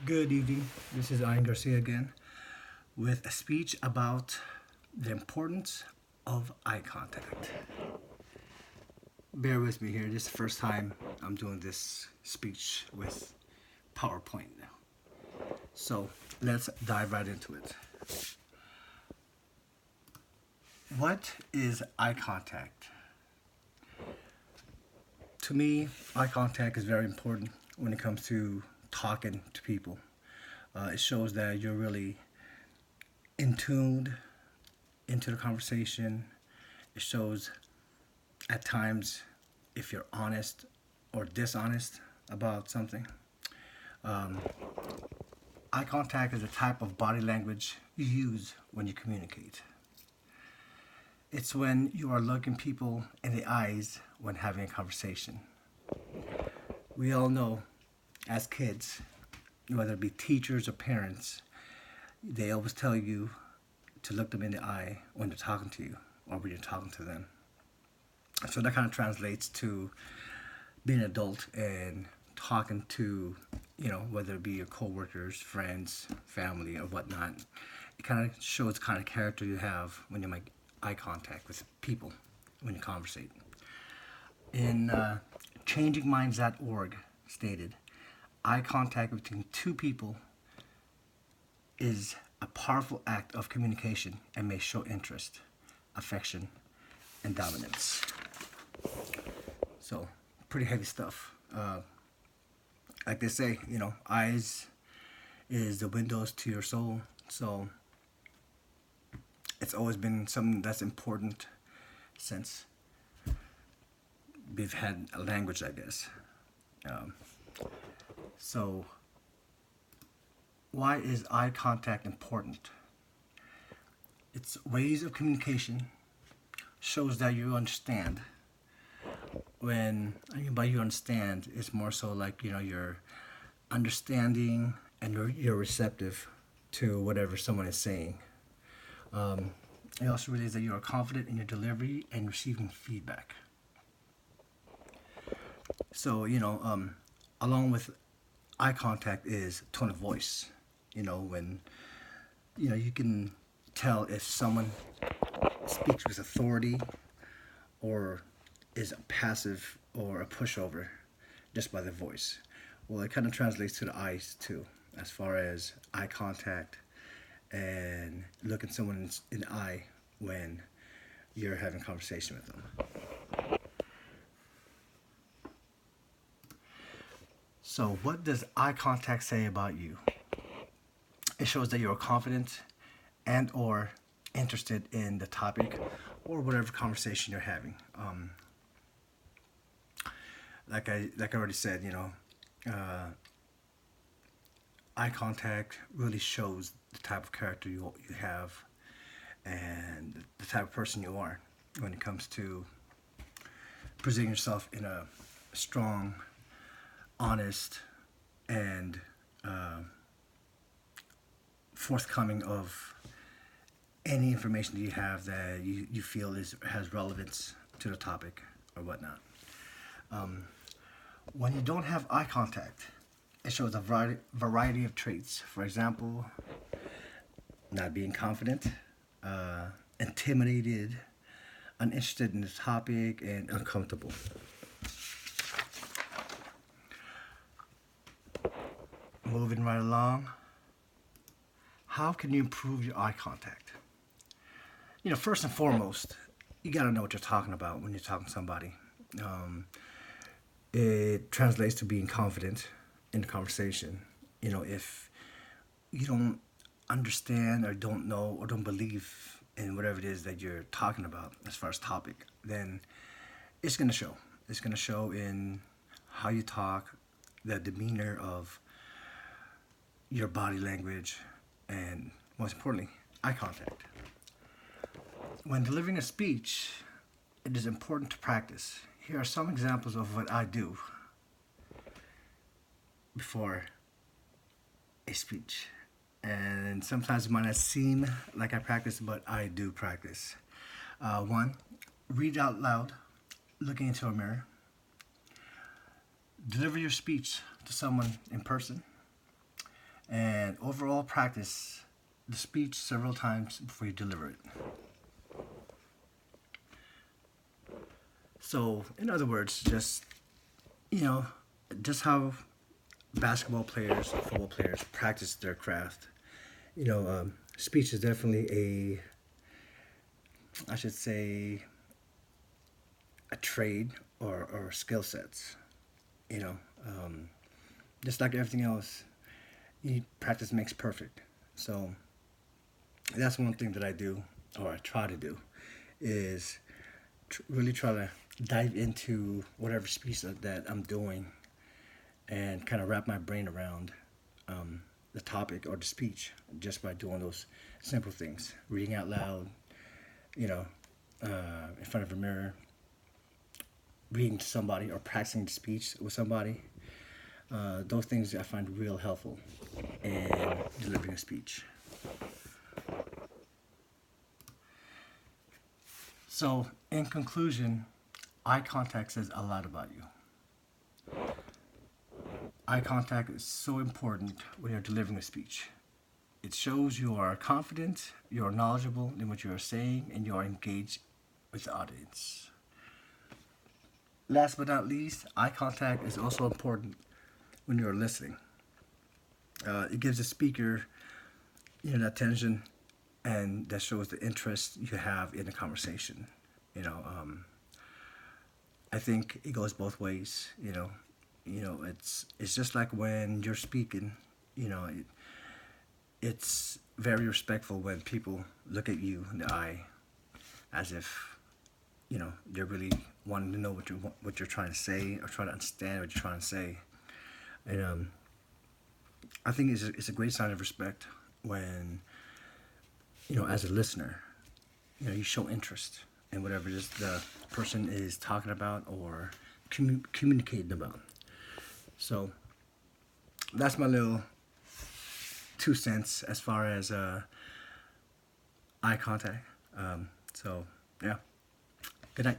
Good evening. This is Garcia again with a speech about the importance of eye contact. Bear with me here. This is the first time I'm doing this speech with PowerPoint now. So let's dive right into it. What is eye contact? To me, eye contact is very important when it comes to talking to people. It shows that you're really in tuned into the conversation. It shows at times if you're honest or dishonest about something. Um, Eye contact is a type of body language you use when you communicate. It's when you are looking people in the eyes when having a conversation. We all know as kids, whether it be teachers or parents, they always tell you to look them in the eye when they're talking to you or when you're talking to them. So that kind of translates to being an adult and talking to, whether it be your coworkers, friends, family, or whatnot. It kind of shows the kind of character you have when you make eye contact with people when you conversate. In changingminds.org stated, eye contact between two people is a powerful act of communication and may show interest, affection, and dominance. So, pretty heavy stuff. Like they say, eyes is the windows to your soul. So, it's always been something that's important since we've had a language, I guess. Um, so, why is eye contact important? Its ways of communication shows that you understand. When by you understand, it's more so like you're understanding and you're receptive to whatever someone is saying. It also relates that you are confident in your delivery and receiving feedback. So along with eye contact is tone of voice. When you can tell if someone speaks with authority or is passive or a pushover just by the voice. Well, it kind of translates to the eyes too, as far as eye contact and looking someone in the eye when you're having a conversation with them. So, what does eye contact say about you? It shows that you're confident and or interested in the topic or whatever conversation you're having. Like I already said, eye contact really shows the type of character you have and the type of person you are when it comes to presenting yourself in a strong, honest, and forthcoming of any information that you have that you feel has relevance to the topic or whatnot. When you don't have eye contact, it shows a variety of traits. For example, not being confident, intimidated, uninterested in the topic, and uncomfortable. Moving right along, how can you improve your eye contact? First and foremost, you got to know what you're talking about when you're talking to somebody. It translates to being confident in the conversation. If you don't understand or don't know or don't believe in whatever it is that you're talking about as far as topic, then it's going to show. It's going to show in how you talk, the demeanor of your body language, and most importantly, eye contact. When delivering a speech, it is important to practice. Here are some examples of what I do before a speech. And sometimes it might not seem like I practice, but I do practice. One, read out loud, looking into a mirror. Deliver your speech to someone in person. And overall, practice the speech several times before you deliver it. So, in other words, you know, just how basketball players, football players practice their craft. Speech is definitely I should say, a trade or skill sets. You know, um, just like everything else, practice makes perfect. So that's one thing that I do, or I try to do, is really try to dive into whatever speech that I'm doing and kind of wrap my brain around the topic or the speech just by doing those simple things. Reading out loud, you know, in front of a mirror, reading to somebody or practicing the speech with somebody. Those things I find real helpful in delivering a speech. So, in conclusion, eye contact says a lot about you. Eye contact is so important when you're delivering a speech. It shows you are confident, you are knowledgeable in what you are saying, and you are engaged with the audience. Last but not least, eye contact is also important when you're listening. It gives the speaker, that tension, and that shows the interest you have in the conversation. You know, um, I think it goes both ways. It's just like when you're speaking. You know, it's very respectful when people look at you in the eye as if they're really wanting to know what you're trying to say or trying to understand what you're trying to say. And I think it's a great sign of respect when as a listener, you show interest in whatever it is the person is talking about or communicating about. So that's my little 2 cents as far as eye contact. So yeah, good night.